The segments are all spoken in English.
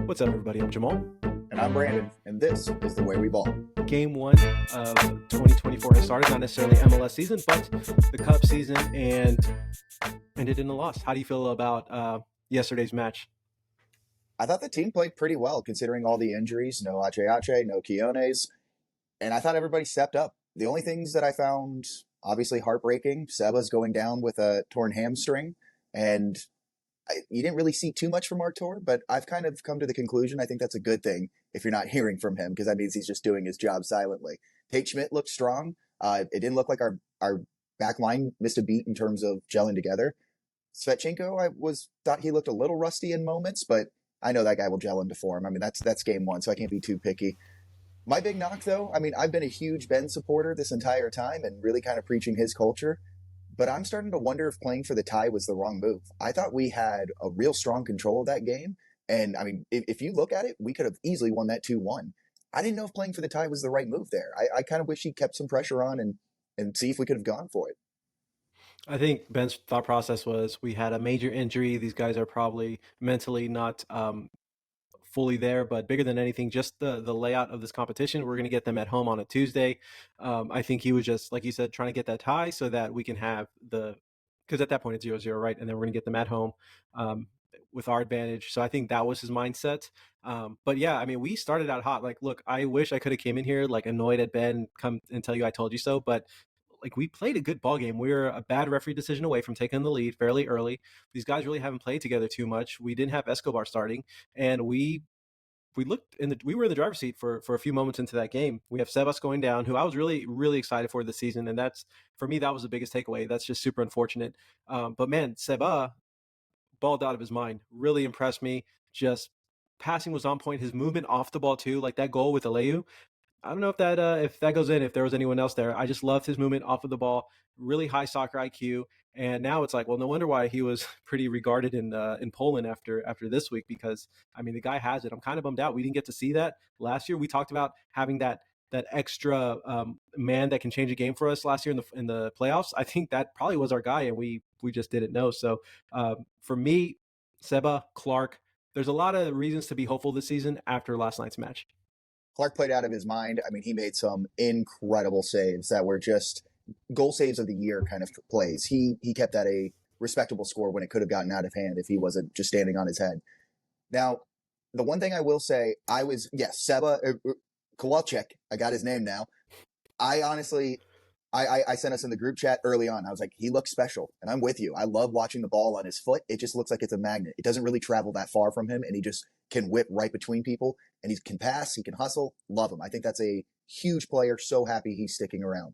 What's up, everybody? I'm Jamal. And I'm Brandon, and this is The Way We Ball. Game 1 of 2024 has started, not necessarily MLS season, but the Cup season, and ended in a loss. How do you feel about yesterday's match? I thought the team played pretty well, considering all the injuries. No Ache, no Quiones, and I thought everybody stepped up. The only things that I found obviously heartbreaking, Seba's going down with a torn hamstring, and you didn't really see too much from Artur, but I've kind of come to the conclusion I think that's a good thing if you're not hearing from him, because that means he's just doing his job silently. Tate Schmidt looked strong. It didn't look like our back line missed a beat in terms of gelling together. Svetchenko, thought he looked a little rusty in moments, but I know that guy will gel into form. I mean, that's game one, so I can't be too picky. My big knock, though, I mean, I've been a huge Ben supporter this entire time and really kind of preaching his culture, but I'm starting to wonder if playing for the tie was the wrong move. I thought we had a real strong control of that game, and I mean, if you look at it, we could have easily won that 2-1. I didn't know if playing for the tie was the right move there. I kind of wish he kept some pressure on and see if we could have gone for it. I think Ben's thought process was we had a major injury. These guys are probably mentally not fully there, but bigger than anything, just the layout of this competition. We're going to get them at home on a Tuesday. I think he was just, like you said, trying to get that tie so that we can have because at that point it's 0-0, right? And then we're going to get them at home with our advantage. So I think that was his mindset. But yeah, I mean, we started out hot. Like, look, I wish I could have came in here like annoyed at Ben, come and tell you I told you so, but like we played a good ball game. We were a bad referee decision away from taking the lead fairly early. These guys really haven't played together too much. We didn't have Escobar starting, and we were in the driver's seat for a few moments into that game. We have Sebas going down, who I was really excited for this season, and that's, for me, that was the biggest takeaway. That's just super unfortunate. But man, Seba balled out of his mind. Really impressed me. Just passing was on point. His movement off the ball too, like that goal with Aleu. I don't know if that goes in, if there was anyone else there. I just loved his movement off of the ball, really high soccer IQ. And now it's like, well, no wonder why he was pretty regarded in Poland after this week, because I mean the guy has it. I'm kind of bummed out we didn't get to see that last year. We talked about having that extra man that can change a game for us last year in the playoffs. I think that probably was our guy, and we just didn't know. So for me, Seba, Clark, there's a lot of reasons to be hopeful this season after last night's match. Clark played out of his mind. I mean, he made some incredible saves that were just goal saves of the year kind of plays. He kept at a respectable score when it could have gotten out of hand if he wasn't just standing on his head. Now, the one thing I will say, Seba Kowalczyk, I got his name now. I honestly, I sent us in the group chat early on. I was like, he looks special, and I'm with you. I love watching the ball on his foot. It just looks like it's a magnet. It doesn't really travel that far from him, and he just can whip right between people, and he can pass, he can hustle. Love him. I think that's a huge player. So happy he's sticking around.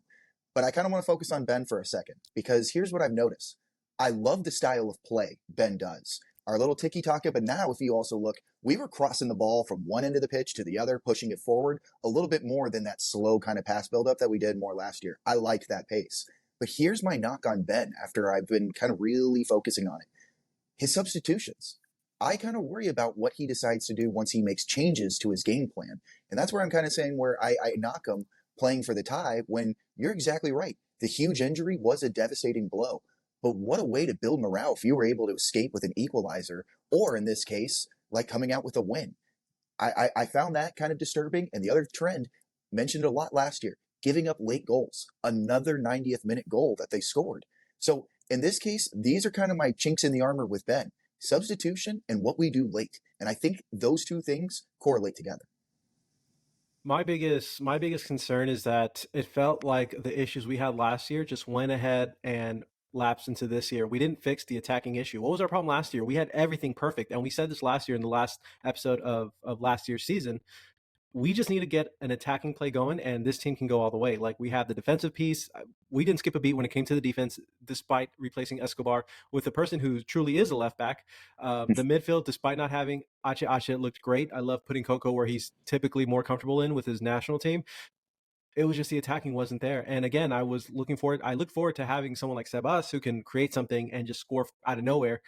But I kind of want to focus on Ben for a second, because here's what I've noticed. I love the style of play Ben does. Our little tiki-taka, but now if you also look, we were crossing the ball from one end of the pitch to the other, pushing it forward a little bit more than that slow kind of pass buildup that we did more last year. I like that pace. But here's my knock on Ben after I've been kind of really focusing on it. His substitutions. I kind of worry about what he decides to do once he makes changes to his game plan. And that's where I'm kind of saying where I knock him playing for the tie when you're exactly right. The huge injury was a devastating blow. But what a way to build morale if you were able to escape with an equalizer, or in this case, like coming out with a win. I found that kind of disturbing. And the other trend, mentioned a lot last year, giving up late goals. Another 90th minute goal that they scored. So in this case, these are kind of my chinks in the armor with Ben. Substitution and what we do late. And I think those two things correlate together. My biggest concern is that it felt like the issues we had last year just went ahead and lapsed into this year. We didn't fix the attacking issue. What was our problem last year? We had everything perfect, and we said this last year in the last episode of last year's season. We just need to get an attacking play going, and this team can go all the way. Like, we have the defensive piece. We didn't skip a beat when it came to the defense, despite replacing Escobar with a person who truly is a left back. The midfield, despite not having Ache, looked great. I love putting Coco where he's typically more comfortable in with his national team. It was just the attacking wasn't there. And again, I look forward to having someone like Sebas who can create something and just score out of nowhere.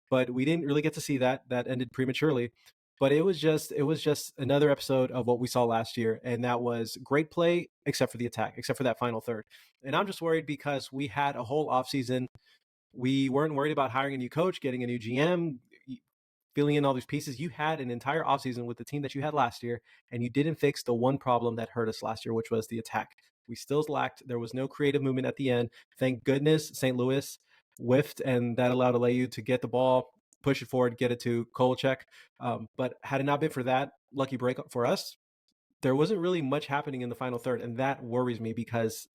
But we didn't really get to see that. That ended prematurely. But it was just another episode of what we saw last year, and that was great play except for the attack, except for that final third. And I'm just worried because we had a whole offseason. We weren't worried about hiring a new coach, getting a new GM. filling in all these pieces. You had an entire offseason with the team that you had last year, and you didn't fix the one problem that hurt us last year, which was the attack. We still lacked. There was no creative movement at the end. Thank goodness St. Louis whiffed, and that allowed Aleyu to get the ball, push it forward, get it to Kolchek. But had it not been for that lucky break for us, there wasn't really much happening in the final third, and that worries me because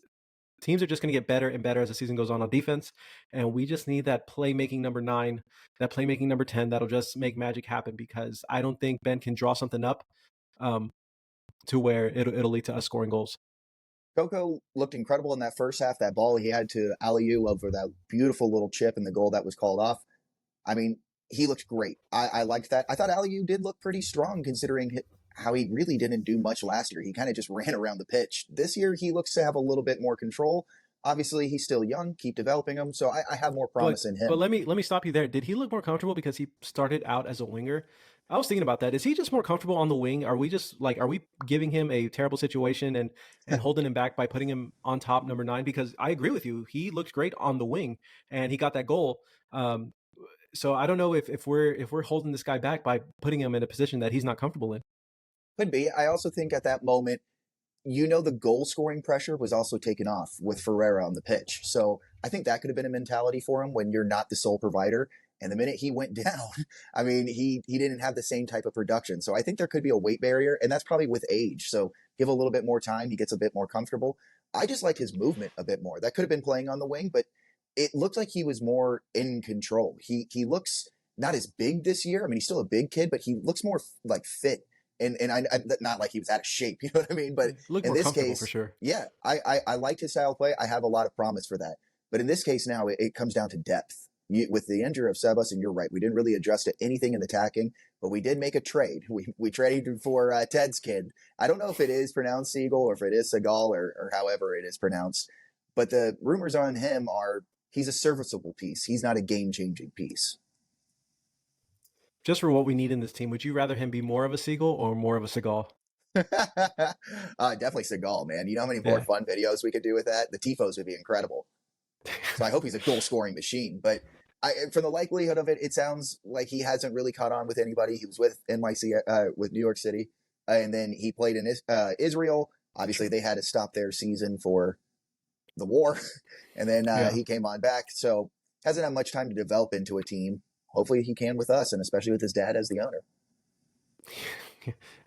teams are just going to get better and better as the season goes on defense, and we just need that playmaking number 9, that playmaking number 10 that'll just make magic happen, because I don't think Ben can draw something up um, to where it'll lead to us scoring goals. Coco looked incredible in that first half. That ball he had to Aliu over that beautiful little chip and the goal that was called off. I mean, he looked great. I liked that. I thought Aliu did look pretty strong considering how he really didn't do much last year. He kind of just ran around the pitch. This year, he looks to have a little bit more control. Obviously, he's still young. Keep developing him. So I have more But promise in but him. let me stop you there. Did he look more comfortable because he started out as a winger? I was thinking about that. Is he just more comfortable on the wing? Are we giving him a terrible situation and holding him back by putting him on top number 9? Because I agree with you. He looked great on the wing and he got that goal. So I don't know if we're holding this guy back by putting him in a position that he's not comfortable in. Could be. I also think at that moment, the goal scoring pressure was also taken off with Ferreira on the pitch. So I think that could have been a mentality for him when you're not the sole provider. And the minute he went down, I mean, he didn't have the same type of production. So I think there could be a weight barrier, and that's probably with age. So give a little bit more time, he gets a bit more comfortable. I just like his movement a bit more. That could have been playing on the wing, but it looked like he was more in control. He looks not as big this year. I mean, he's still a big kid, but he looks more like fit and not like he was out of shape, you know what I mean? But Look in more this comfortable for case, sure. yeah, I liked his style of play. I have a lot of promise for that. But in this case now, it comes down to depth. With the injury of Sebas, and you're right, we didn't really address to anything in the attacking, but we did make a trade. We traded for Ted's kid. I don't know if it is pronounced Siegel or if it is Seagal or however it is pronounced, but the rumors on him are he's a serviceable piece. He's not a game-changing piece. Just for what we need in this team, would you rather him be more of a Seagull or more of a Seagal? Definitely Seagal, man. You know how many more Yeah. fun videos we could do with that? The tifos would be incredible. So I hope he's a goal scoring machine. But from the likelihood of it, it sounds like he hasn't really caught on with anybody. He was with NYC, with New York City, and then he played in Israel. Obviously, they had to stop their season for the war, and then Yeah. he came on back. So hasn't had much time to develop into a team. Hopefully, he can with us, and especially with his dad as the owner.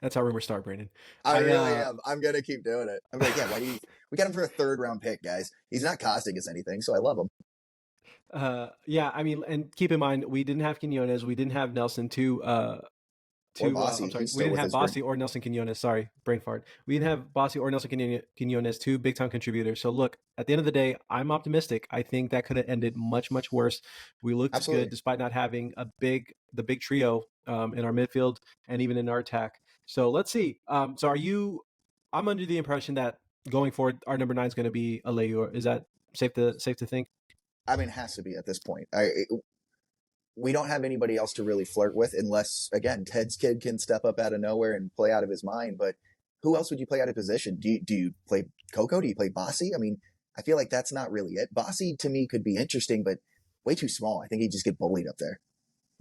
That's how rumors start, Brandon. I I really am. I'm gonna keep doing it. I'm like, yeah. Why do you? We got him for a third round pick, guys. He's not costing us anything, so I love him. Yeah, I mean, and keep in mind we didn't have Quinones, we didn't have Nelson Or I'm Bossy, sorry, who's we still didn't with have his brain. Bossy or Nelson Quinones. Sorry, brain fart. We didn't have Bossy or Nelson Quinones, two big time contributors. So look, at the end of the day, I'm optimistic. I think that could have ended much worse. We looked good Absolutely. despite not having the big trio in our midfield and even in our attack. So let's see. So are you? I'm under the impression that going forward, our number 9 is going to be Aleyu. Is that safe to think? I mean, it has to be at this point. We don't have anybody else to really flirt with unless, again, Ted's kid can step up out of nowhere and play out of his mind. But who else would you play out of position? Do you play Coco? Do you play Bossy? I mean, I feel like that's not really it. Bossy to me could be interesting, but way too small. I think he'd just get bullied up there.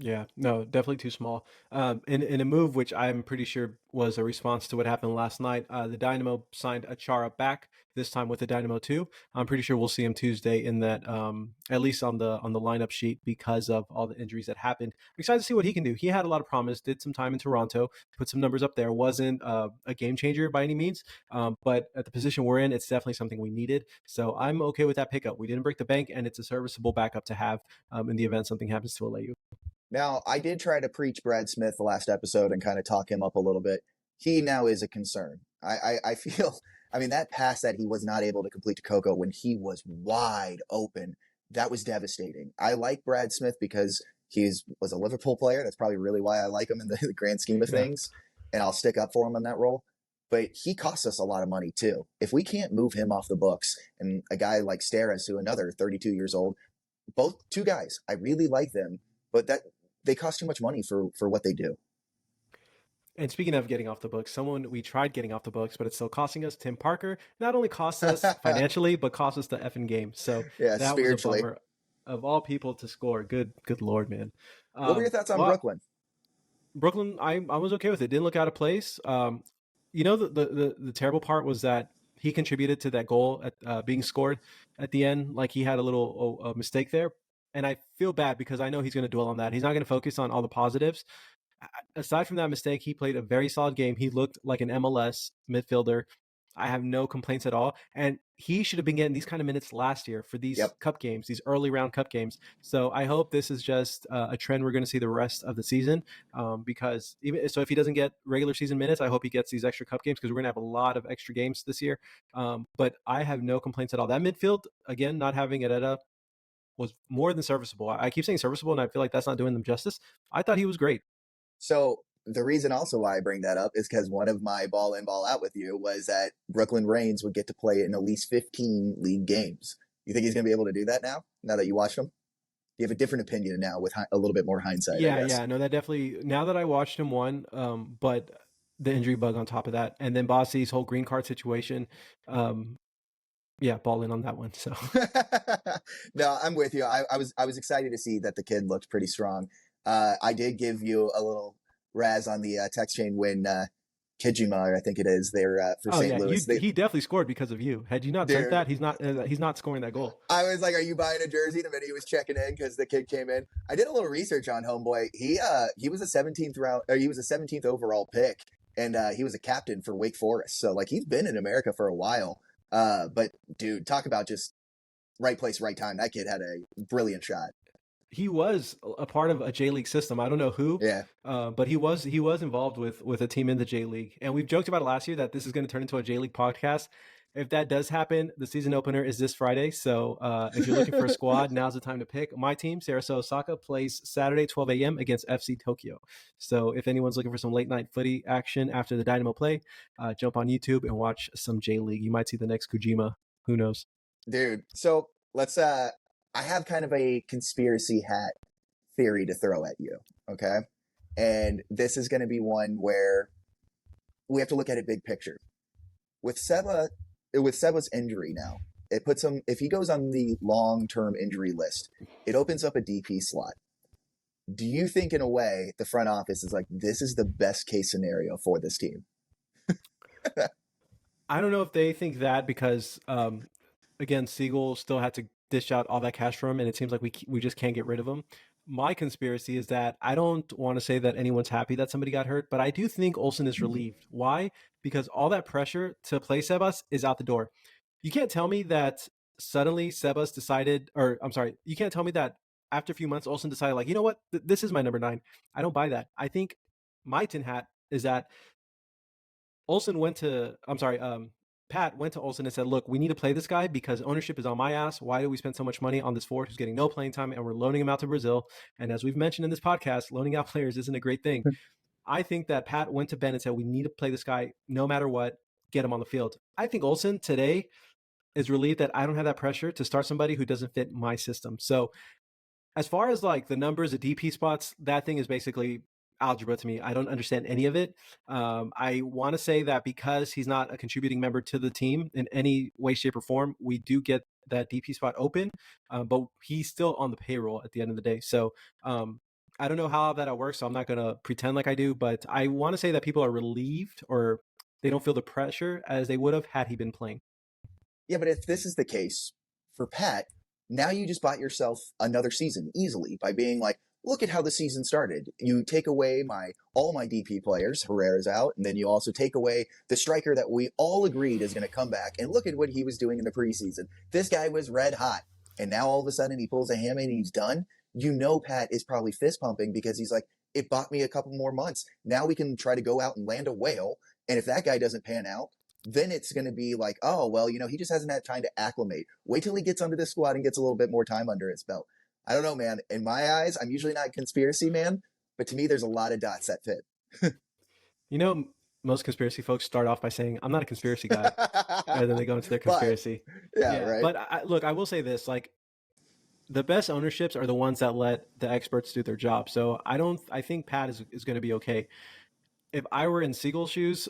Yeah, no, definitely too small. In a move which I'm pretty sure was a response to what happened last night, the Dynamo signed Achara back this time with the Dynamo 2. I'm pretty sure we'll see him Tuesday in that, at least on the lineup sheet because of all the injuries that happened. I'm excited to see what he can do. He had a lot of promise. Did some time in Toronto, put some numbers up there. Wasn't a game changer by any means, but at the position we're in, it's definitely something we needed. So I'm okay with that pickup. We didn't break the bank, and it's a serviceable backup to have in the event something happens to Aleyu. Now, I did try to preach Brad Smith the last episode and kind of talk him up a little bit. He now is a concern. I feel, I mean, that pass that he was not able to complete to Coco when he was wide open, that was devastating. I like Brad Smith because was a Liverpool player. That's probably really why I like him in the grand scheme of Yeah. things. And I'll stick up for him in that role. But he costs us a lot of money too. If we can't move him off the books and a guy like Steres, who another 32 years old, both two guys, I really like them, but that they cost too much money for what they do. And speaking of getting off the books, someone we tried getting off the books, but it's still costing us. Tim Parker not only costs us financially, but costs us the effing game. So Yeah, that was a spiritually. bummer. Of all people to score, good lord, man. What were your thoughts on Well, Brooklyn? Brooklyn, I was okay with it. Didn't look out of place. The terrible part was that he contributed to that goal at being scored at the end. Like he had a little mistake there, and I feel bad because I know he's going to dwell on that. He's not going to focus on all the positives. Aside from that mistake, he played a very solid game. He looked like an MLS midfielder. I have no complaints at all. And he should have been getting these kind of minutes last year for these Yep. cup games, these early round cup games. So I hope this is just a trend we're going to see the rest of the season. Because even so, if he doesn't get regular season minutes, I hope he gets these extra cup games because we're going to have a lot of extra games this year. But I have no complaints at all. That midfield, again, not having Herrera was more than serviceable. I keep saying serviceable, and I feel like that's not doing them justice. I thought he was great. So the reason also why I bring that up is because one of my ball in, ball out with you was that Brooklyn Reigns would get to play in at least 15 league games. You think he's going to be able to do that now that you watched him? You have a different opinion now with a little bit more hindsight, I Yeah, guess. yeah, no, that definitely. Now that I watched him one, but the injury bug on top of that, and then Bossy's whole green card situation, um, yeah, ball in on that one. So No, I'm with you. I was excited to see that the kid looked pretty strong. I did give you a little razz on the text chain when Kijima, I think it is, they're for oh St. yeah, Louis. he definitely scored because of you. Had you not sent Dude, that, he's not scoring that goal. I was like, "Are you buying a jersey?" The minute he was checking in because the kid came in. I did a little research on Homeboy. He was a 17th round, or he was a 17th overall pick, and he was a captain for Wake Forest. So like he's been in America for a while. But dude, talk about just right place, right time. That kid had a brilliant shot. He was a part of a J League system. I don't know who, Yeah. but he was involved with a team in the J League, and we've joked about it last year that this is going to turn into a J League podcast. If that does happen, the season opener is this Friday. So if you're looking for a squad, now's the time to pick. My team, Sarasota Osaka, plays Saturday 12 a.m. against FC Tokyo. So if anyone's looking for some late night footy action after the Dynamo play, jump on YouTube and watch some J League. You might see the next Kojima. Who knows? Dude. So let's I have kind of a conspiracy hat theory to throw at you. Okay. And this is gonna be one where we have to look at it big picture. With Seba with Seba's injury now, it puts him if he goes on the long term injury list, it opens up a DP slot. Do you think in a way the front office is like this is the best case scenario for this team? I don't know if they think that because again, Siegel still had to dish out all that cash for him, and it seems like we just can't get rid of him. My conspiracy is that I don't want to say that anyone's happy that somebody got hurt, but I do think Olsen is relieved. Why? Because all that pressure to play Sebas is out the door. You can't tell me that suddenly Sebas decided, or I'm sorry, you can't tell me that after a few months Olsen decided, like, you know what, this is my number 9. I don't buy that. I think my tin hat is that Olsen went to, I'm sorry, Pat went to Olsen and said, look, we need to play this guy because ownership is on my ass. Why do we spend so much money on this forward who's getting no playing time and we're loaning him out to Brazil? And as we've mentioned in this podcast, loaning out players isn't a great thing. I think that Pat went to Ben and said, we need to play this guy no matter what, get him on the field. I think Olsen today is relieved that I don't have that pressure to start somebody who doesn't fit my system. So as far as like the numbers, the DP spots, that thing is basically algebra to me. I don't understand any of it. I want to say that because he's not a contributing member to the team in any way, shape, or form, we do get that DP spot open, but he's still on the payroll at the end of the day. So I don't know how that works, so I'm not going to pretend like I do, but I want to say that people are relieved or they don't feel the pressure as they would have had he been playing. Yeah, but if this is the case for Pat, now you just bought yourself another season easily by being like, look at how the season started. You take away my all my DP players, Herrera's out, and then you also take away the striker that we all agreed is going to come back. And look at what he was doing in the preseason. This guy was red hot, and now all of a sudden he pulls a hammy and he's done. You know, Pat is probably fist pumping because he's like, it bought me a couple more months. Now we can try to go out and land a whale. And if that guy doesn't pan out, then it's going to be like, oh, well, he just hasn't had time to acclimate. Wait till he gets under the squad and gets a little bit more time under his belt. I don't know, man. In my eyes, I'm usually not a conspiracy man, but to me, there's a lot of dots that fit. You know, most conspiracy folks start off by saying, I'm not a conspiracy guy, and then they go into their But conspiracy. yeah, Yeah, right. but look, I will say this: like the best ownerships are the ones that let the experts do their job. So I don't. I think Pat is going to be okay. If I were in Siegel's shoes,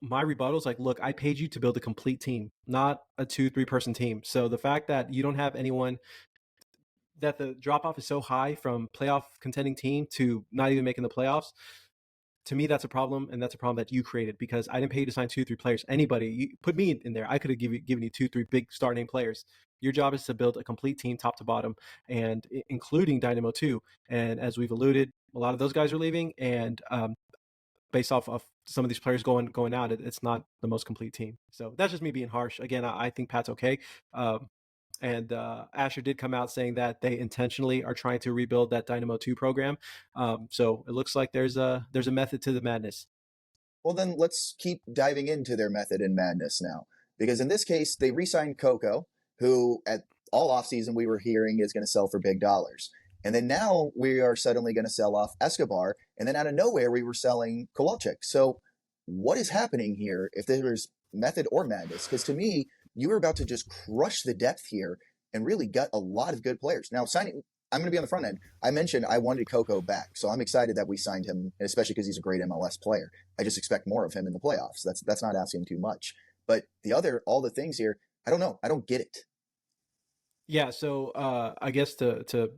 my rebuttal is like, look, I paid you to build a complete team, not a 2, 3 person team. So the fact that you don't have anyone that the drop off is so high from playoff contending team to not even making the playoffs. To me, that's a problem, and that's a problem that you created because I didn't pay you to sign 2 3 players. Anybody, you put me in there, I could have given you 2 3 big star name players. Your job is to build a complete team, top to bottom, and including Dynamo too. And as we've alluded, a lot of those guys are leaving, and based off of some of these players going out, it's not the most complete team. So that's just me being harsh. Again, I think Pat's okay. Um, and Asher did come out saying that they intentionally are trying to rebuild that Dynamo 2 program. So it looks like there's a method to the madness. Well, then let's keep diving into their method in madness now. Because in this case, they re signed Coco, who at all offseason we were hearing is going to sell for big dollars. And then now we are suddenly going to sell off Escobar. And then out of nowhere, we were selling Kowalczyk. So what is happening here if there's method or madness? Because to me, you were about to just crush the depth here and really gut a lot of good players. Now, signing, I'm going to be on the front end. I mentioned I wanted Coco back, so I'm excited that we signed him, especially because he's a great MLS player. I just expect more of him in the playoffs. That's not asking too much. But all the things here, I don't know. I don't get it. Yeah. So I guess to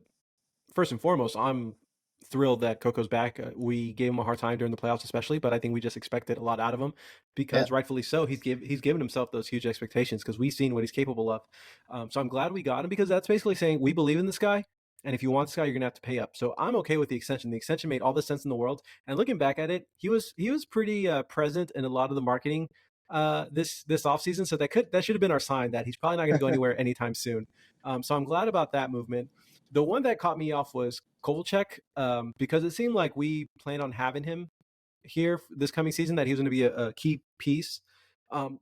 first and foremost, I'm thrilled that Coco's back. We gave him a hard time during the playoffs, especially, but I think we just expected a lot out of him Yeah, because rightfully so. He's given himself those huge expectations because we've seen what he's capable of. So I'm glad we got him because that's basically saying we believe in this guy. And if you want this guy, you're gonna have to pay up. So I'm okay with the extension. The extension made all the sense in the world. And looking back at it, he was pretty present in a lot of the marketing this offseason. So that should have been our sign that he's probably not going to go anywhere anytime soon. So I'm glad about that movement. The one that caught me off was Kovalchuk, because it seemed like we planned on having him here this coming season, that he was going to be a key piece.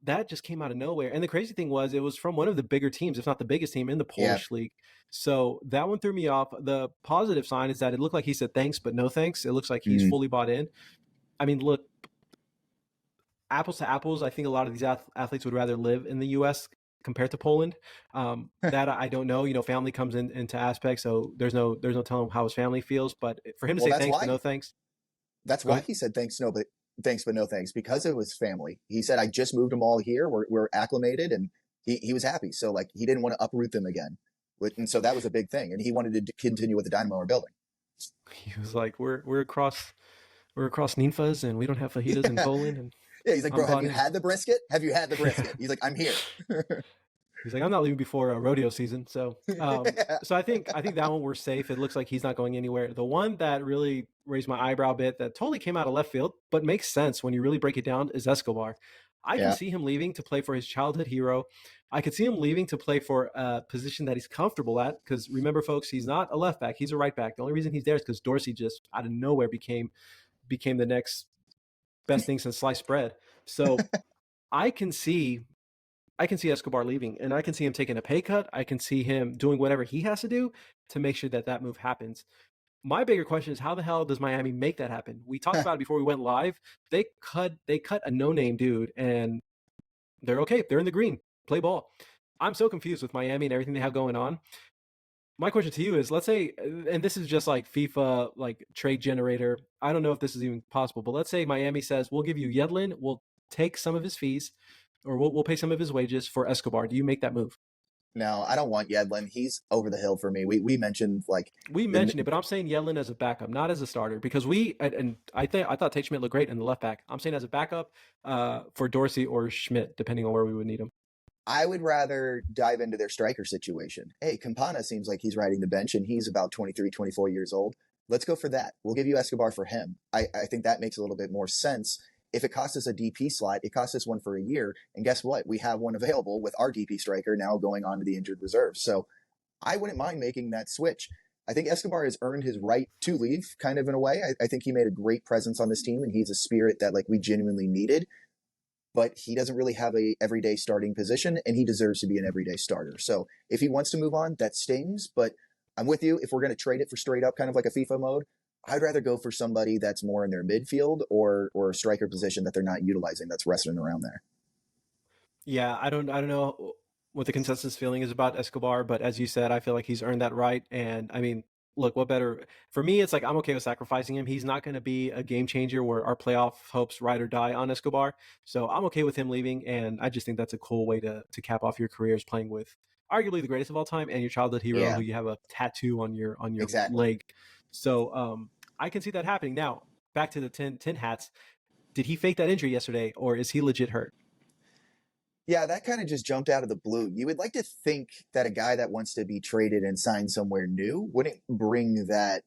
That just came out of nowhere. And the crazy thing was, it was from one of the bigger teams, if not the biggest team in the yeah. Polish league. So that one threw me off. The positive sign is that it looked like he said thanks, but no thanks. It looks like he's Mm. fully bought in. I mean, look, apples to apples, I think a lot of these athletes would rather live in the U.S. compared to Poland. That I don't know. You know, family comes into aspect, so there's no telling how his family feels. But for him to Well, say thanks but no thanks, that's go why ahead. he said thanks, but no thanks, because it was family. He said, I just moved them all here. We're acclimated, and he was happy. So like he didn't want to uproot them again, and so that was a big thing. And he wanted to continue with the Dynamo are building. He was like, we're across Ninfas and we don't have fajitas in Yeah, Poland, and yeah. He's like, I'm bro, have bought you in. had the brisket? Have you had the Yeah. brisket? He's like, I'm here. He's like, I'm not leaving before rodeo season. So, Yeah. so I think that one we're safe. It looks like he's not going anywhere. The one that really raised my eyebrow a bit, that totally came out of left field, but makes sense when you really break it down, is Escobar. I can Yeah. see him leaving to play for his childhood hero. I could see him leaving to play for a position that he's comfortable at. Because remember, folks, he's not a left back; he's a right back. The only reason he's there is because Dorsey just out of nowhere became the next best thing since sliced bread. So I can see I can see Escobar leaving, and I can see him taking a pay cut. I can see him doing whatever he has to do to make sure that that move happens. My bigger question is, how the hell does Miami make that happen? We talked about it before we went live. They cut a no name dude, and they're okay. They're in the green. Play ball. I'm so confused with Miami and everything they have going on. My question to you is, let's say, and this is just like FIFA, like trade generator. I don't know if this is even possible, but let's say Miami says, we'll give you Yedlin, we'll take some of his fees, or we'll pay some of his wages for Escobar. Do you make that move? No, I don't want Yedlin. He's over the hill for me. We mentioned like We the mentioned it, but I'm saying Yedlin as a backup, not as a starter, because and I thought Tate Schmidt looked great in the left back. I'm saying as a backup for Dorsey or Schmidt, depending on where we would need him. I would rather dive into their striker situation. Hey, Campana seems like he's riding the bench and he's about 23, 24 years old. Let's go for that. We'll give you Escobar for him. I think that makes a little bit more sense. If it costs us a DP slot, it costs us one for a year. And guess what? We have one available with our DP striker now going on to the injured reserve. So I wouldn't mind making that switch. I think Escobar has earned his right to leave, kind of in a way. I think he made a great presence on this team, and he's a spirit that like we genuinely needed, but he doesn't really have a everyday starting position, and he deserves to be an everyday starter. So if he wants to move on, that stings. But I'm with you. If we're going to trade it for straight up, kind of like a FIFA mode, I'd rather go for somebody that's more in their midfield or a striker position that they're not utilizing that's resting around there. Yeah, I don't know what the consensus feeling is about Escobar, but as you said, I feel like he's earned that right. And I mean, look, what better for me? It's like I'm okay with sacrificing him. He's not going to be a game changer where our playoff hopes ride or die on Escobar. So I'm okay with him leaving, and I just think that's a cool way to cap off your careers playing with arguably the greatest of all time, and your childhood hero who Yeah, you have a tattoo on your exactly. leg. So I can see that happening. Now back to the tin hats. Did he fake that injury yesterday, or is he legit hurt? Yeah, that kind of just jumped out of the blue. You would like to think that a guy that wants to be traded and signed somewhere new wouldn't bring that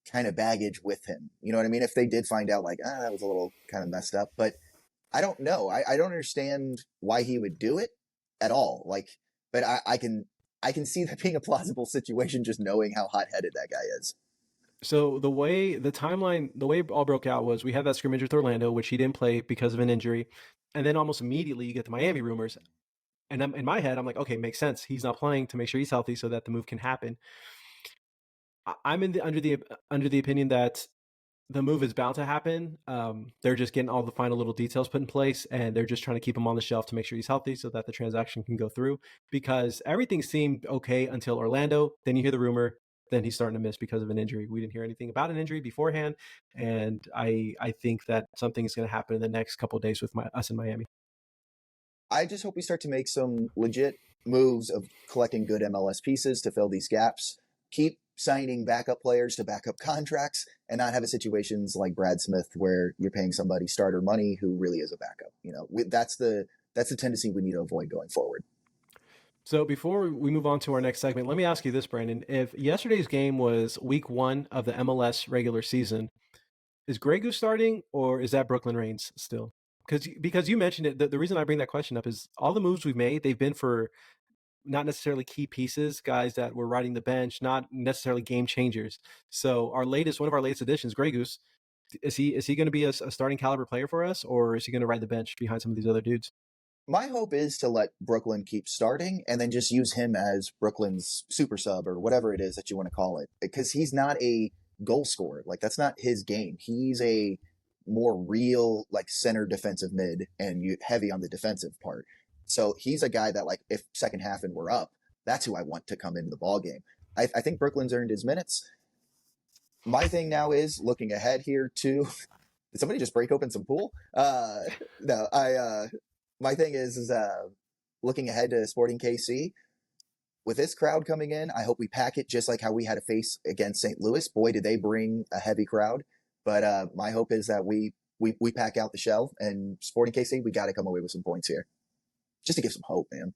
kind of baggage with him. You know what I mean? If they did find out, like, that was a little kind of messed up, but I don't know. I don't understand why he would do it at all. Like, but I can see that being a plausible situation just knowing how hot headed that guy is. So the way the timeline, the way it all broke out was we had that scrimmage with Orlando, which he didn't play because of an injury, and then almost immediately you get the Miami rumors, and in my head I'm like, okay, makes sense. He's not playing to make sure he's healthy so that the move can happen. I'm in the under the opinion that the move is bound to happen. They're just getting all the final little details put in place, and they're just trying to keep him on the shelf to make sure he's healthy, so that the transaction can go through. Because everything seemed okay until Orlando. Then you hear the rumor. Then he's starting to miss because of an injury. We didn't hear anything about an injury beforehand, and I think that something is going to happen in the next couple of days with us in Miami. I just hope we start to make some legit moves of collecting good MLS pieces to fill these gaps. Keep signing backup players to backup contracts and not have a situations like Brad Smith where you're paying somebody starter money who really is a backup. That's the tendency we need to avoid going forward. So before we move on to our next segment, let me ask you this, Brandon. If yesterday's game was week 1 of the MLS regular season, is Grey Goose starting, or is that Brooklyn Reigns still? Because you mentioned it, the reason I bring that question up is all the moves we've made, they've been for not necessarily key pieces, guys that were riding the bench, not necessarily game changers. So one of our latest additions, Grey Goose, is he going to be a starting caliber player for us, or is he going to ride the bench behind some of these other dudes? My hope is to let Brooklyn keep starting and then just use him as Brooklyn's super sub or whatever it is that you want to call it because he's not a goal scorer. Like that's not his game. He's a more real like center defensive mid and you heavy on the defensive part. So he's a guy that like if second half and we're up, that's who I want to come into the ball game. I think Brooklyn's earned his minutes. My thing now is looking ahead here to did somebody just break open some pool? No, I my thing is looking ahead to Sporting KC with this crowd coming in. I hope we pack it just like how we had a face against St. Louis. Boy, did they bring a heavy crowd! But my hope is that we pack out the shell and Sporting KC. We got to come away with some points here, just to give some hope, man.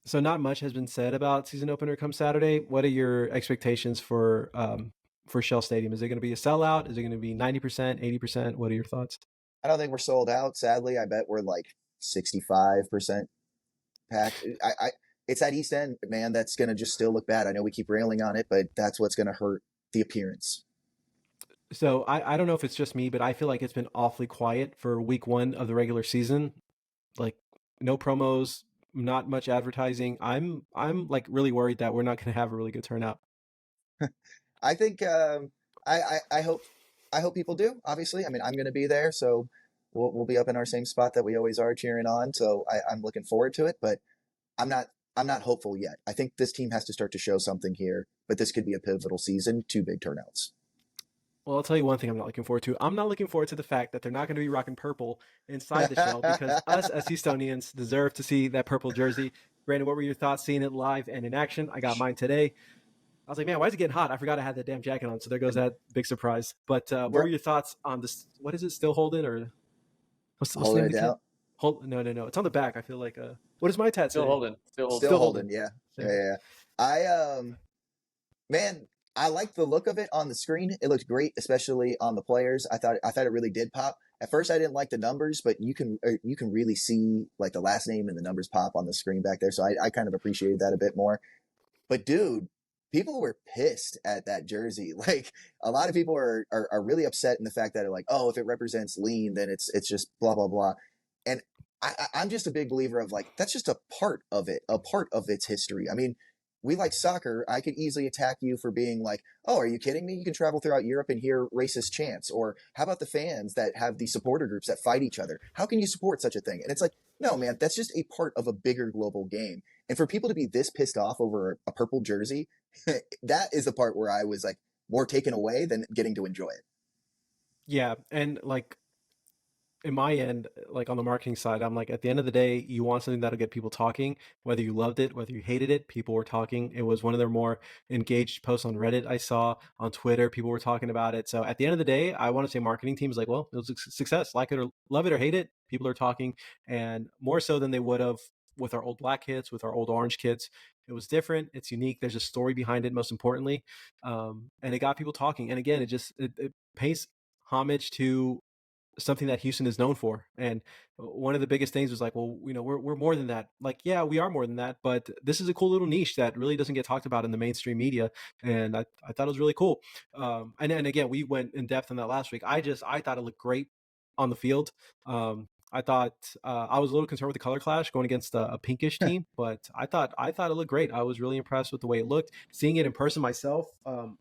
So not much has been said about season opener come Saturday. What are your expectations for Shell Stadium? Is it going to be a sellout? Is it going to be 90%, 80%? What are your thoughts? I don't think we're sold out. Sadly, I bet we're like 65% packed. It's that East End, man. That's gonna just still look bad. I know we keep railing on it, but that's what's gonna hurt the appearance. So I don't know if it's just me, but I feel like it's been awfully quiet for week 1 of the regular season. Like no promos, not much advertising. I'm like really worried that we're not going to have a really good turnout. I think I hope people do. Obviously, I mean I'm gonna be there, so we'll be up in our same spot that we always are cheering on. So I'm looking forward to it, but I'm not I'm not hopeful yet. I think this team has to start to show something here, but this could be a pivotal season. Two big turnouts. Well, I'll tell you one thing I'm not looking forward to. I'm not looking forward to the fact that they're not going to be rocking purple inside the shell because us as Houstonians deserve to see that purple jersey. Brandon, what were your thoughts seeing it live and in action? I got mine today. I was like, man, why is it getting hot? I forgot I had that damn jacket on. So there goes that big surprise. But what were We're your thoughts on this? What is it? Still holding or what's the holding name of it the kit? down. Hold no no no. It's on the back. I feel like what does my tat Still say? holding. Still holding. Still Still holding. holding. Yeah. Yeah. Same. Yeah. I man, I like the look of it on the screen. It looked great, especially on the players. I thought it really did pop. At first, I didn't like the numbers, but you can really see like the last name and the numbers pop on the screen back there. So I kind of appreciated that a bit more. But dude, people were pissed at that jersey. Like a lot of people are really upset in the fact that like, oh, if it represents lean, then it's just blah blah blah. And I'm just a big believer of like that's just a part of it, a part of its history. I mean, we like soccer. I could easily attack you for being like, oh, are you kidding me? You can travel throughout Europe and hear racist chants. Or how about the fans that have these supporter groups that fight each other? How can you support such a thing? And it's like, no, man, that's just a part of a bigger global game. And for people to be this pissed off over a purple jersey, that is the part where I was like more taken away than getting to enjoy it. Yeah, and like in my end, like on the marketing side, I'm like, at the end of the day, you want something that'll get people talking, whether you loved it, whether you hated it, people were talking. It was one of their more engaged posts on Reddit I saw, on Twitter, people were talking about it. So at the end of the day, I want to say marketing team is like, well, it was a success, like it or love it or hate it, people are talking, and more so than they would have with our old black kits, with our old orange kits. It was different. It's unique. There's a story behind it, most importantly, and it got people talking. And again, it pays homage to something that Houston is known for. And one of the biggest things was like, well, we're more than that. Like, yeah, we are more than that, but this is a cool little niche that really doesn't get talked about in the mainstream media. And I thought it was really cool. And again, we went in depth on that last week. I thought it looked great on the field. I thought I was a little concerned with the color clash going against a pinkish team, but I thought it looked great. I was really impressed with the way it looked. Seeing it in person myself,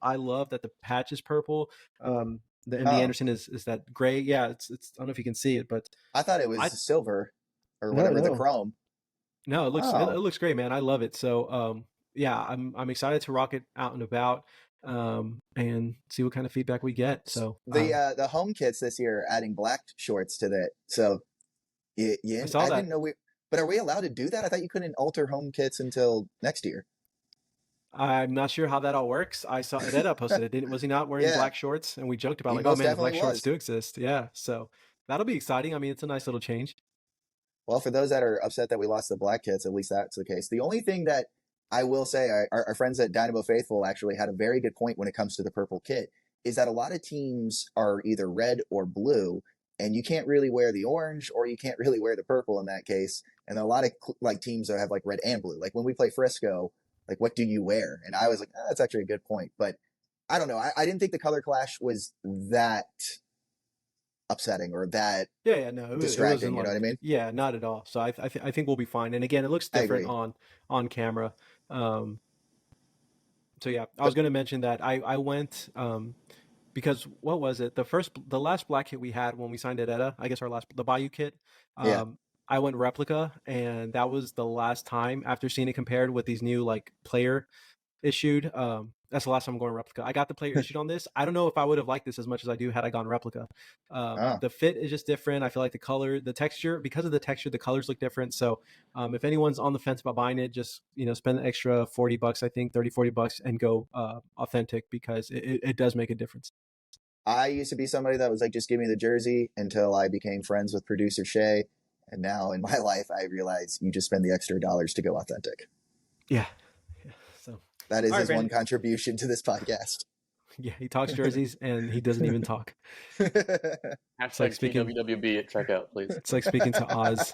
I love that the patch is purple. The MD Oh, Anderson is that gray. Yeah, it's I don't know if you can see it, but I thought it I was silver or no whatever, the no chrome. no it Oh, looks great, man. I love it. So yeah, I'm excited to rock it out and about, and see what kind of feedback we get. So the home kits this year are adding black shorts to that. So I saw I didn't that. know we. But are we allowed to do that? I thought you couldn't alter home kits until next year. I'm not sure how that all works. I saw Reda posted it. Didn't was he not wearing Yeah, black shorts? And we joked about he like, oh most man, the definitely black shorts was. do exist. Yeah, so that'll be exciting. I mean, it's a nice little change. Well, for those that are upset that we lost the black kits, at least that's the case. The only thing that I will say, our friends at Dynamo Faithful actually had a very good point when it comes to the purple kit, is that a lot of teams are either red or blue, and you can't really wear the orange or you can't really wear the purple in that case. And a lot of like teams that have like red and blue. Like when we play Frisco, like what do you wear? And I was like, that's actually a good point. But I don't know. I didn't think the color clash was that upsetting or that Yeah, no, it distracting. wasn't You know what I like, mean? yeah, not at all. So I think we'll be fine. And again, it looks I different agree. on camera. Um, so yeah, I But was going to mention that I went because what was it? The last black kit we had when we signed at Etta, I guess the Bayou kit. yeah. Um, I went replica, and that was the last time after seeing it compared with these new like player issued. That's the last time I'm going replica. I got the player issued on this. I don't know if I would have liked this as much as I do had I gone replica. Oh, The fit is just different. I feel like the color, the texture, because of the texture, the colors look different. So if anyone's on the fence about buying it, just spend the extra $40, I think 30, $40, and go authentic because it does make a difference. I used to be somebody that was like, just give me the jersey until I became friends with producer Shay. And now in my life, I realize you just spend the extra dollars to go authentic. Yeah. Yeah. So That is all right, his one Brandon. contribution to this podcast. Yeah, he talks jerseys and he doesn't even talk. It's like Hashtag speaking. TWWB at checkout, please. It's like speaking to Oz.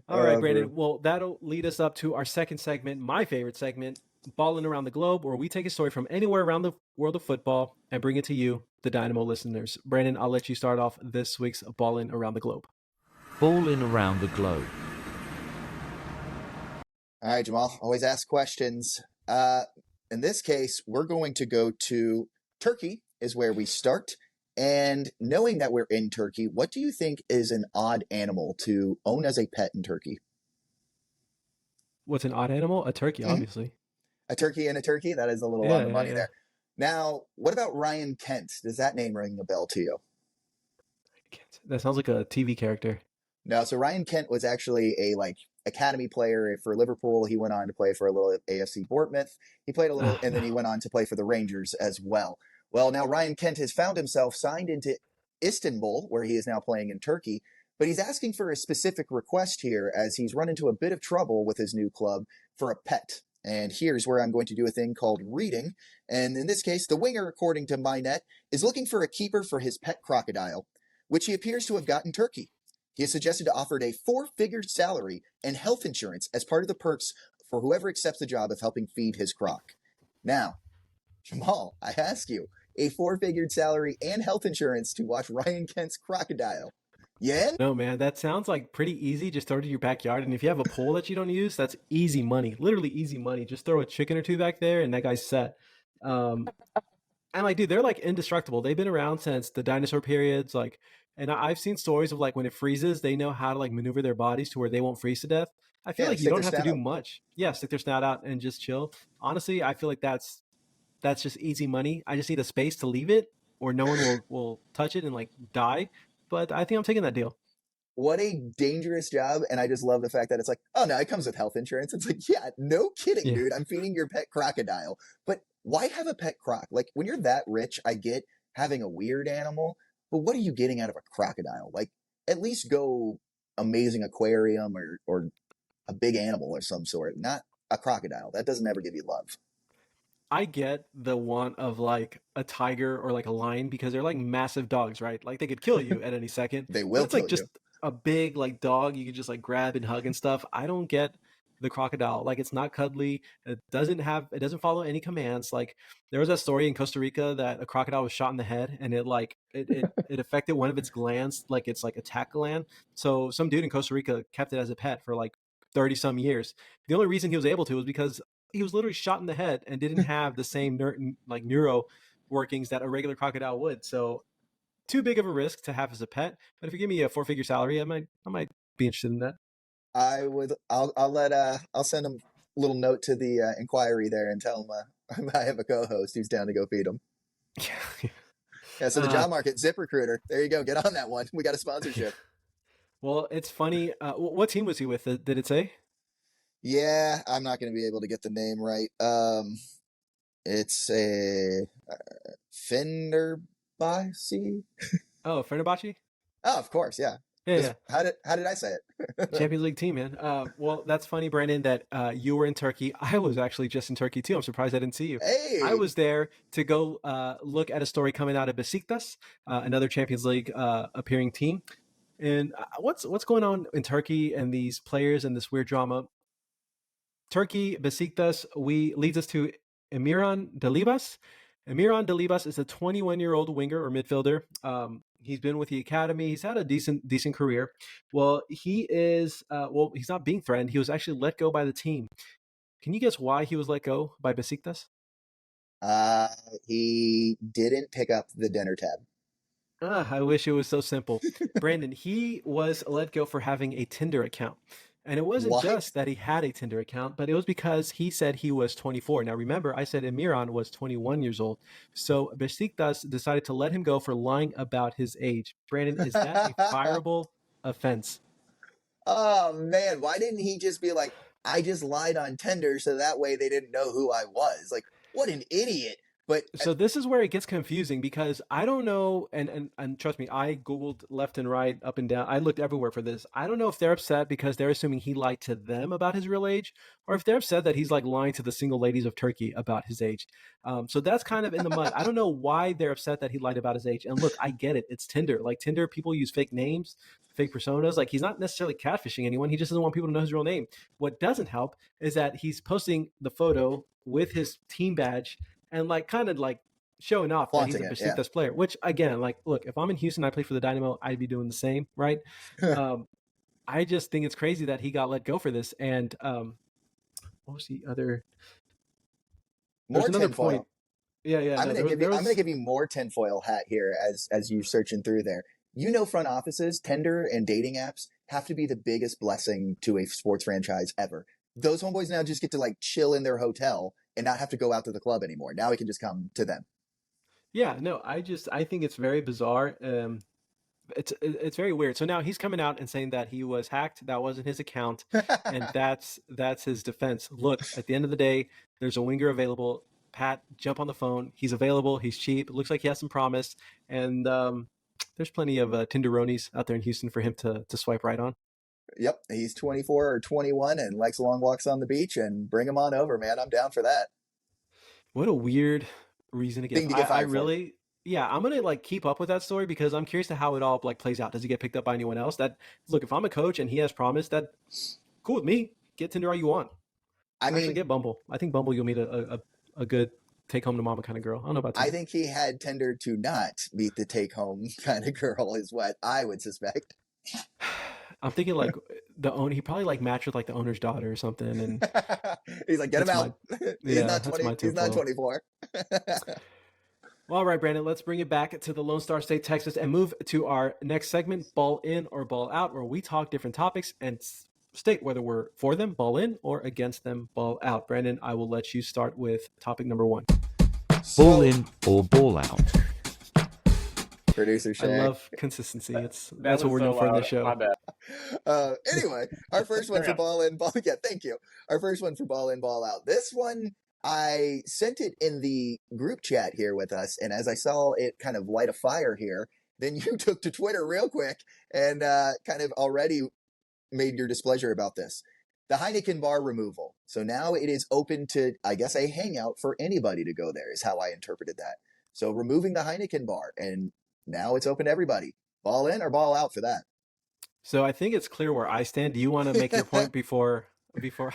All right, For Brandon. Well, that'll lead us up to our second segment, my favorite segment, Balling Around the Globe, where we take a story from anywhere around the world of football and bring it to you, the Dynamo listeners. Brandon, I'll let you start off this week's Balling Around the Globe. Balling around the globe. all right, Jamal, always ask questions. In this case, we're going to go to Turkey, is where we start. And knowing that we're in Turkey, what do you think is an odd animal to own as a pet in Turkey? What's an odd animal? A turkey, Mhm. obviously. A turkey and a turkey? That is a little on Yeah, the yeah, money yeah. there. Now, what about Ryan Kent? Does that name ring a bell to you? That sounds like a TV character. No, so Ryan Kent was actually a like academy player for Liverpool. He went on to play for a little AFC Bournemouth. He played a little, Ah, and no. then he went on to play for the Rangers as well. Well, now Ryan Kent has found himself signed into Istanbul, where he is now playing in Turkey. But he's asking for a specific request here, as he's run into a bit of trouble with his new club for a pet. And here's where I'm going to do a thing called reading. And in this case, the winger, according to MyNet, is looking for a keeper for his pet crocodile, which he appears to have got in Turkey. He has suggested to offer a four-figure salary and health insurance as part of the perks for whoever accepts the job of helping feed his croc. Now, Jamal, I ask you, a four-figure salary and health insurance to watch Ryan Kent's crocodile. Yeah? No, man, that sounds like pretty easy. Just throw it in your backyard. And if you have a pole that you don't use, that's easy money. Literally easy money. Just throw a chicken or two back there and that guy's set. Um, And like, dude, they're like indestructible. They've been around since the dinosaur periods. Like, and I've seen stories of like when it freezes, they know how to like maneuver their bodies to where they won't freeze to death. I feel Yeah, like you stick their don't have to snout do out. much. Yeah, stick their snout out and just chill. Honestly, I feel like that's just easy money. I just need a space to leave it. or no one will touch it and like die. But I think I'm taking that deal. What a dangerous job. And I just love the fact that it's like, oh no, it comes with health insurance. It's like, yeah, no kidding, Yeah. dude. I'm feeding your pet crocodile. But why have a pet croc? Like when you're that rich, I get having a weird animal, but what are you getting out of a crocodile? Like at least go amazing aquarium or a big animal or some sort, not a crocodile. That doesn't ever give you love. I get the want of like a tiger or like a lion because they're like massive dogs, right? Like they could kill you at any second, They but will it's like kill you. just a big like dog you could just like grab and hug and stuff. I don't get the crocodile. Like it's not cuddly. It doesn't follow any commands. Like there was a story in Costa Rica that a crocodile was shot in the head and it affected one of its glands, like its like attack gland. So some dude in Costa Rica kept it as a pet for like 30 some years. The only reason he was able to was because he was literally shot in the head and didn't have the same like neuro workings that a regular crocodile would. So too big of a risk to have as a pet. But if you give me a 4 figure salary, I might be interested in that. I would. I'll send him a little note to the inquiry there and tell him I have a co-host who's down to go feed him. Yeah. So the uh, job market, ZipRecruiter. There you go. Get on that one. We got a sponsorship. well, it's funny. What team was he with? Did it say? Yeah, I'm not going to be able to get the name right. It's a Fender Bossy. Oh, Fenerbahce. Oh, of course, yeah. Yeah, Just yeah. how did I say it? Champions League team, man. Well, that's funny, Brandon, that you were in Turkey. I was actually just in Turkey too. I'm surprised I didn't see you. I Hey, was there to go look at a story coming out of Besiktas, another Champions League appearing team. And what's going on in Turkey and these players and this weird drama? Turkey, Besiktas, we leads us to Emirhan Delibas. Emirhan Delibas is a 21-year-old winger or midfielder. He's been with the academy. He's had a decent career. Well, he's not being threatened. He was actually let go by the team. Can you guess why he was let go by Besiktas? uh, he didn't pick up the dinner tab. I wish it was so simple. Brandon, he was let go for having a Tinder account. And it wasn't What? just that he had a Tinder account, but it was because he said he was 24. Now, remember, I said Emiran was 21 years old. So Besiktas decided to let him go for lying about his age. Brandon, is that a fireable offense? Oh man, why didn't he just be like, I just lied on Tinder so that way they didn't know who I was? Like, what an idiot. But So this is where it gets confusing because I don't know, and trust me, I googled left and right, up and down. I looked everywhere for this. I don't know if they're upset because they're assuming he lied to them about his real age, or if they're upset that he's like lying to the single ladies of Turkey about his age. So that's kind of in the mud. I don't know why they're upset that he lied about his age. And look, I get it. It's Tinder. Like Tinder, people use fake names, fake personas. Like he's not necessarily catfishing anyone. He just doesn't want people to know his real name. What doesn't help is that he's posting the photo with his team badge and like kind of like showing off that he's flaunting a it, yeah. Besiktas player. Which again, like, look, if I'm in Houston, I play for the Dynamo, I'd be doing the same, right? Um, I just think it's crazy that he got let go for this. And what was the other? There's More another point. tinfoil. Yeah, yeah. No, there I'm gonna was. give you more tinfoil hat here as you're searching through there. You know, front offices, Tinder and dating apps have to be the biggest blessing to a sports franchise ever. Those homeboys now just get to like chill in their hotel and not have to go out to the club anymore. Now we can just come to them. Yeah, no. I think it's very bizarre. It's very weird. So now he's coming out and saying that he was hacked. That wasn't his account, and that's his defense. Look, at the end of the day, there's a winger available. Pat, jump on the phone. He's available. He's cheap. It looks like he has some promise, and there's plenty of Tinderonis out there in Houston for him to swipe right on. Yep, he's 24 or 21 and likes long walks on the beach, and bring him on over, man. I'm down for that. What a weird reason to Thing give. to I, get I fired for. really, yeah, I'm gonna like keep up with that story because I'm curious to how it all like plays out. Does he get picked up by anyone else? That look, if I'm a coach and he has promised that, cool with me. Get Tinder all you want. I Actually, mean, get Bumble. I think Bumble you'll meet a good take home to mama kind of girl. I don't know about I Tinder. think he had Tinder to not meet the take home kind of girl, is what I would suspect. I'm thinking like the owner. He probably like matched with like the owner's daughter or something, and He's like, get him that's out. my yeah, that's my He's not tinfoil. 24. Well, all right, Brandon, let's bring it back to the Lone Star State, Texas, and move to our next segment, Ball In or Ball Out, where we talk different topics and state whether we're for them, ball in, or against them, ball out. Brandon, I will let you start with topic number one. Ball So in or ball out. Producer I Shay. love consistency. That That's what was we're so known for in loud. this show. My bad. Anyway, our first one Carry for on. ball in, ball. Yeah, thank you. Our first one for ball in, ball out. This one, I sent it in the group chat here with us, and as I saw it kind of light a fire here, then you took to Twitter real quick and kind of already made your displeasure about this. The Heineken bar removal. So now it is open to, I guess, a hangout for anybody to go there, is how I interpreted that. So removing the Heineken bar, and now it's open to everybody. Ball in or ball out for that? So I think it's clear where I stand. Do you want to make your point before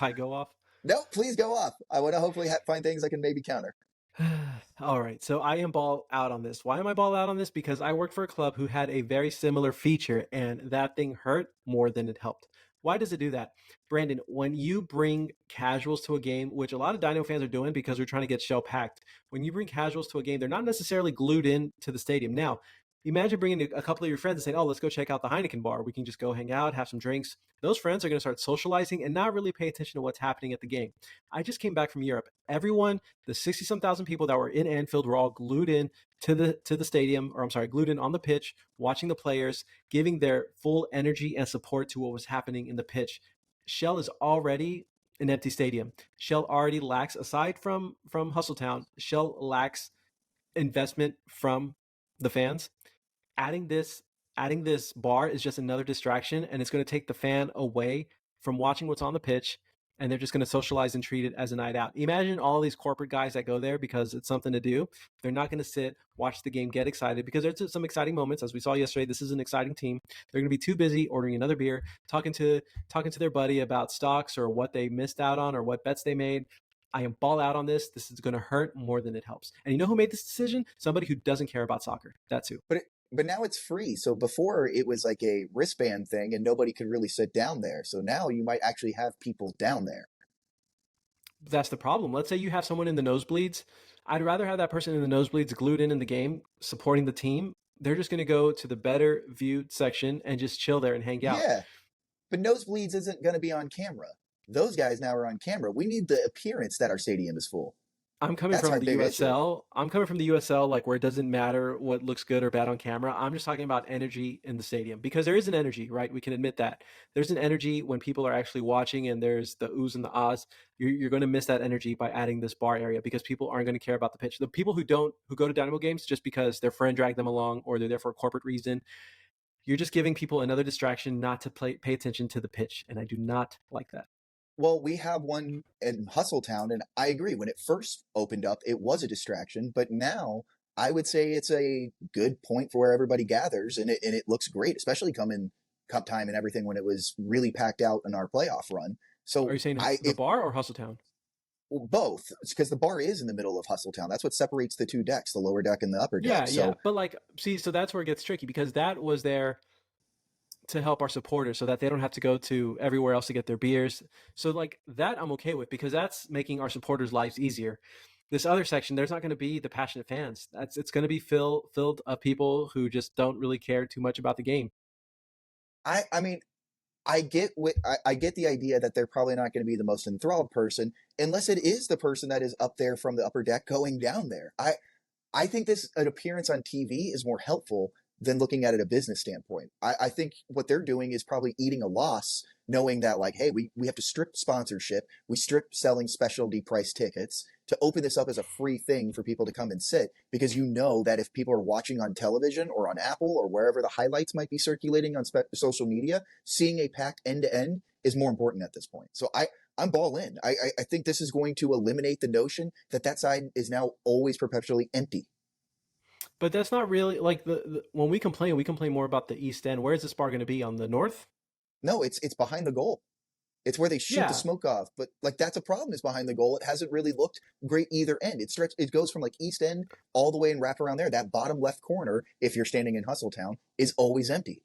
I go off? No, please go off. I want to hopefully find things I can maybe counter. All right, so I am ball out on this. Why am I ball out on this? Because I worked for a club who had a very similar feature, and that thing hurt more than it helped. Why does it do that? Brandon, when you bring casuals to a game, which a lot of Dino fans are doing because we're trying to get shell packed, when you bring casuals to a game, they're not necessarily glued in to the stadium. Now, imagine bringing a couple of your friends and saying, oh, let's go check out the Heineken bar. We can just go hang out, have some drinks. Those friends are going to start socializing and not really pay attention to what's happening at the game. I just came back from Europe. Everyone, the 60-some thousand people that were in Anfield were all glued in to the stadium, or I'm sorry, glued in on the pitch, watching the players, giving their full energy and support to what was happening in the pitch. Shell is already an empty stadium. Shell already lacks, aside from Hustletown, Shell lacks investment from the fans. Adding this adding this bar is just another distraction, and it's going to take the fan away from watching what's on the pitch, and they're just going to socialize and treat it as a night out. Imagine all these corporate guys that go there because it's something to do. They're not going to sit, watch the game, get excited, because there's some exciting moments. As we saw yesterday, this is an exciting team. They're going to be too busy ordering another beer, talking to their buddy about stocks or what they missed out on or what bets they made. I am ball out on this. This is going to hurt more than it helps. And you know who made this decision? Somebody who doesn't care about soccer. That's who. But now it's free. So before it was like a wristband thing and nobody could really sit down there. So now you might actually have people down there. That's the problem. Let's say you have someone in the nosebleeds. I'd rather have that person in the nosebleeds glued in the game, supporting the team. They're just going to go to the better viewed section and just chill there and hang out. Yeah, but nosebleeds isn't going to be on camera. Those guys now are on camera. We need the appearance that our stadium is full. I'm coming That's from our the big issue. USL. I'm coming from the USL, like where it doesn't matter what looks good or bad on camera. I'm just talking about energy in the stadium because there is an energy, right? We can admit that there's an energy when people are actually watching, and there's the oohs and the ahs. You're going to miss that energy by adding this bar area because people aren't going to care about the pitch. The people who go to Dynamo games just because their friend dragged them along or they're there for a corporate reason, you're just giving people another distraction not to pay attention to the pitch, and I do not like that. Well, we have one in Hustletown, and I agree. When it first opened up, it was a distraction, but now I would say it's a good point for where everybody gathers, and it looks great, especially coming cup time and everything when it was really packed out in our playoff run. So Are you saying I the bar or Hustletown? both, because the bar is in the middle of Hustletown. That's what separates the two decks, the lower deck and the upper deck. Yeah. But like, see, so that's where it gets tricky because that was there to help our supporters so that they don't have to go to everywhere else to get their beers. So like that I'm okay with because that's making our supporters' lives easier. This other section, there's not going to be the passionate fans. It's going to be filled of people who just don't really care too much about the game. I mean, I get the idea that they're probably not going to be the most enthralled person unless it is the person that is up there from the upper deck going down there. I think an appearance on TV is more helpful than looking at it a business standpoint. I think what they're doing is probably eating a loss, knowing that like, hey, we have to strip sponsorship, we strip selling specialty price tickets to open this up as a free thing for people to come and sit, because you know that if people are watching on television or on Apple or wherever the highlights might be circulating on social media, seeing a packed end to end is more important at this point. So I'm ball in. I think this is going to eliminate the notion that side is now always perpetually empty. But that's not really like when we complain more about the East End. Where is this bar going to be, on the north? No, it's behind the goal. It's where they shoot the Yeah. smoke off. But like that's a problem, is behind the goal. It hasn't really looked great either end. It goes from like East End all the way and wrap around there. That bottom left corner, if you're standing in Hustletown, is always empty.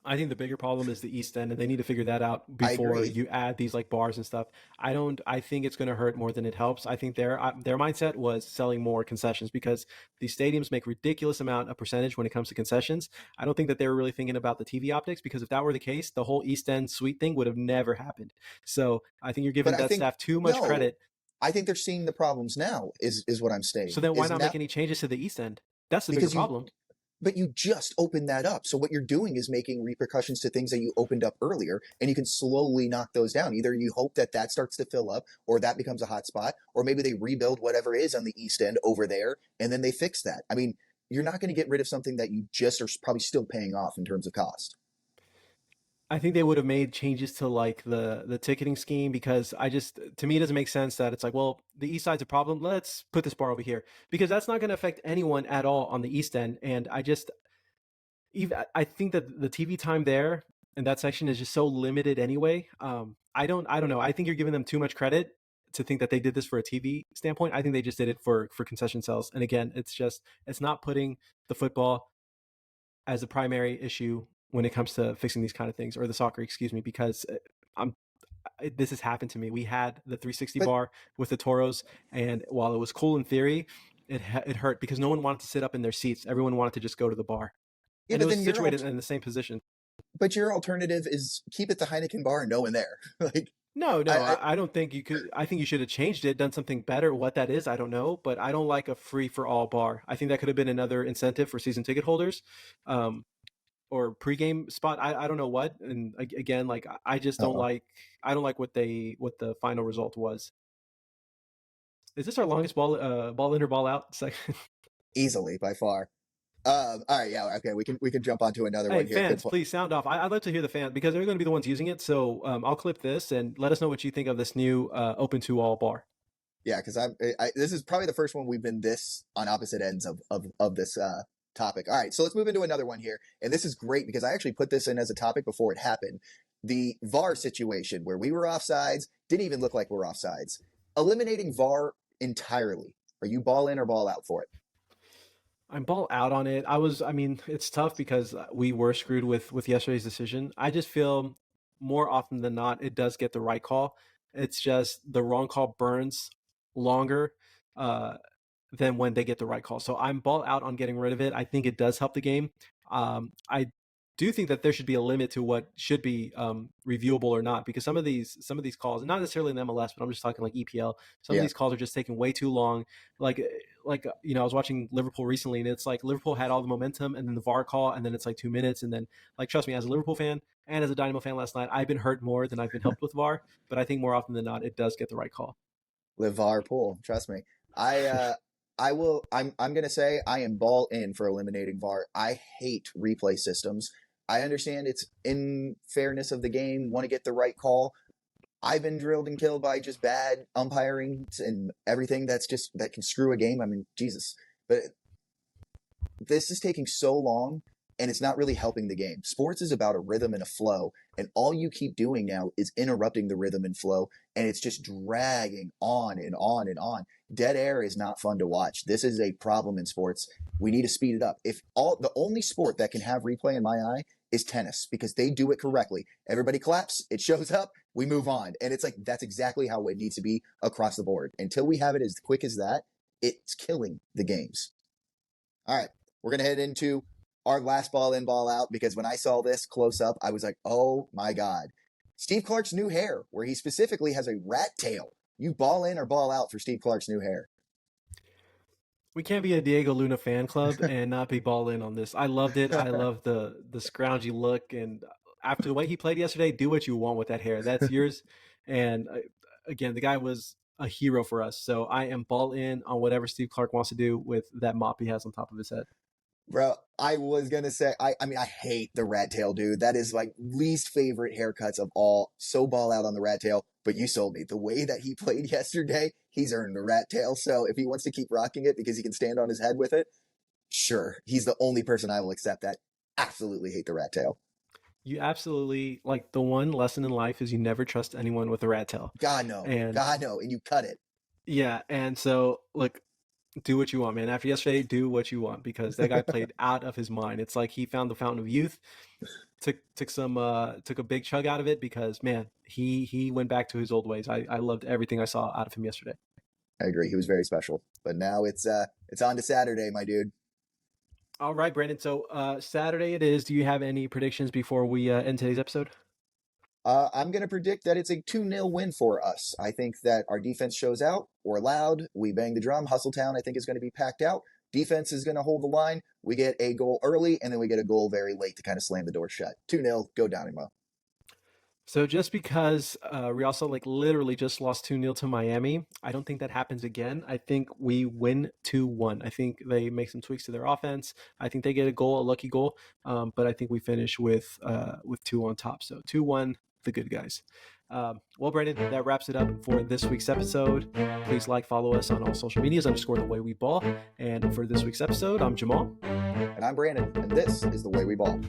I think the bigger problem is the East End, and they need to figure that out I before agree. you add these like bars and stuff. I think it's going to hurt more than it helps. I think their mindset was selling more concessions because these stadiums make ridiculous amount of percentage when it comes to concessions. I don't think that they were really thinking about the TV optics, because if that were the case, the whole East End suite thing would have never happened. So I think you're giving But I that think staff too much no. credit. I think they're seeing the problems now, is what I'm So saying. then why Is not now make any changes to the East End? That's the bigger because you problem. but you just opened that up. So what you're doing is making repercussions to things that you opened up earlier, and you can slowly knock those down. Either you hope that that starts to fill up, or that becomes a hot spot, or maybe they rebuild whatever is on the east end over there, and then they fix that. I mean, you're not going to get rid of something that you just are probably still paying off in terms of cost. I think they would have made changes to like the ticketing scheme because I just to me it doesn't make sense that it's like, well, the east side's a problem. Let's put this bar over here because that's not going to affect anyone at all on the east end. And I just even I think that the TV time there in that section is just so limited anyway. I don't know. I think you're giving them too much credit to think that they did this for a TV standpoint. I think they just did it for concession sales. And again, it's not putting the football as a primary issue when it comes to fixing these kind of things or the soccer, excuse me, because I'm this has happened to me. We had the 360 But bar with the Toros, and while it was cool in theory, it hurt because no one wanted to sit up in their seats. Everyone wanted to just go to the bar, yeah, and it but was then situated in the same position. your alternative is keep it the Heineken bar and no one there. like No, I, no, I I don't think you could. I think you should have changed it, done something better. What that is, I don't know, but I don't like a free for all bar. I think that could have been another incentive for season ticket holders. Um, or pregame spot. I don't know what. And again, like I just don't uh like. I don't like what the final result was. Is this our longest ball in or ball out section? easily by far. All right, yeah, okay, we can jump onto another Hey one here. fans, please sound off. I'd like to hear the fans because they're going to be the ones using it. So I'll clip this and let us know what you think of this new open to all bar. Yeah, because this is probably the first one we've been this on opposite ends of this topic. All right, so let's move into another one here, and this is great because I actually put this in as a topic before it happened. The VAR situation where we were offsides didn't even look like we're offsides. Eliminating VAR entirely. Are you ball in or ball out for it? I'm ball out on it. I mean, it's tough because we were screwed with yesterday's decision. I just feel more often than not, it does get the right call. It's just the wrong call burns longer uh, than when they get the right call. So I'm ball out on getting rid of it. I think it does help the game. I do think that there should be a limit to what should be reviewable or not because some of these calls, not necessarily in MLS, but I'm just talking like EPL. Some of Yeah, these calls are just taking way too long. Like I was watching Liverpool recently, and it's like Liverpool had all the momentum, and then the VAR call, and then it's like 2 minutes, and then like trust me, as a Liverpool fan and as a Dynamo fan last night, I've been hurt more than I've been helped with VAR. But I think more often than not, it does get the right call. live VAR pool. Trust me. I uh, I will. I'm gonna say I am ball in for eliminating VAR. I hate replay systems. I understand it's in fairness of the game, want to get the right call. I've been drilled and killed by just bad umpiring and everything that can screw a game. I mean, Jesus. But this is taking so long and it's not really helping the game. Sports is about a rhythm and a flow, and all you keep doing now is interrupting the rhythm and flow, and it's just dragging on and on and on. Dead air is not fun to watch. This is a problem in sports. We need to speed it up. If all the only sport that can have replay in my eye is tennis because they do it correctly. Everybody claps, it shows up, we move on. And it's like that's exactly how it needs to be across the board. Until we have it as quick as that, it's killing the games. All right, we're going to head into our last ball in, ball out because when I saw this close up, I was like, oh my God. Steve Clark's new hair, where he specifically has a rat tail. You ball in or ball out for Steve Clark's new hair? We can't be a Diego Luna fan club and not be ball in on this. I loved it. I love the scroungy look, and after the way he played yesterday, do what you want with that hair. That's yours. And again, the guy was a hero for us. So I am ball in on whatever Steve Clark wants to do with that mop he has on top of his head. Bro, I was gonna say, I mean, I hate the rat tail, dude. That is like least favorite haircuts of all. So ball out on the rat tail, but you sold me. The way that he played yesterday, he's earned the rat tail. So if he wants to keep rocking it because he can stand on his head with it, sure. He's the only person I will accept that. Absolutely hate the rat tail. You absolutely like the one lesson in life is you never trust anyone with a rat tail. God no, And God no, and you cut it. yeah, and so look, do what you want, man. After yesterday, do what you want because that guy played out of his mind. It's like he found the fountain of youth, took a big chug out of it because man, he went back to his old ways. I loved everything I saw out of him yesterday. I agree. He was very special. But now it's on to Saturday, my dude. All right, Brandon. So Saturday it is. Do you have any predictions before we end today's episode? I'm going to predict that it's a 2-0 win for us. I think that our defense shows out. We're loud. We bang the drum. Hustletown, I think, is going to be packed out. Defense is going to hold the line. We get a goal early, and then we get a goal very late to kind of slam the door shut. 2-0, go Dynamo. So just because Real Salt Lake literally just lost 2-0 to Miami, I don't think that happens again. I think we win 2-1. I think they make some tweaks to their offense. I think they get a goal, a lucky goal, but I think we finish with 2 on top. So 2-1, the good guys. Well, Brandon, that wraps it up for this week's episode. Please follow us on all social medias, _The Way We Ball. And for this week's episode, I'm Jamal. And I'm Brandon, and this is The Way We Ball.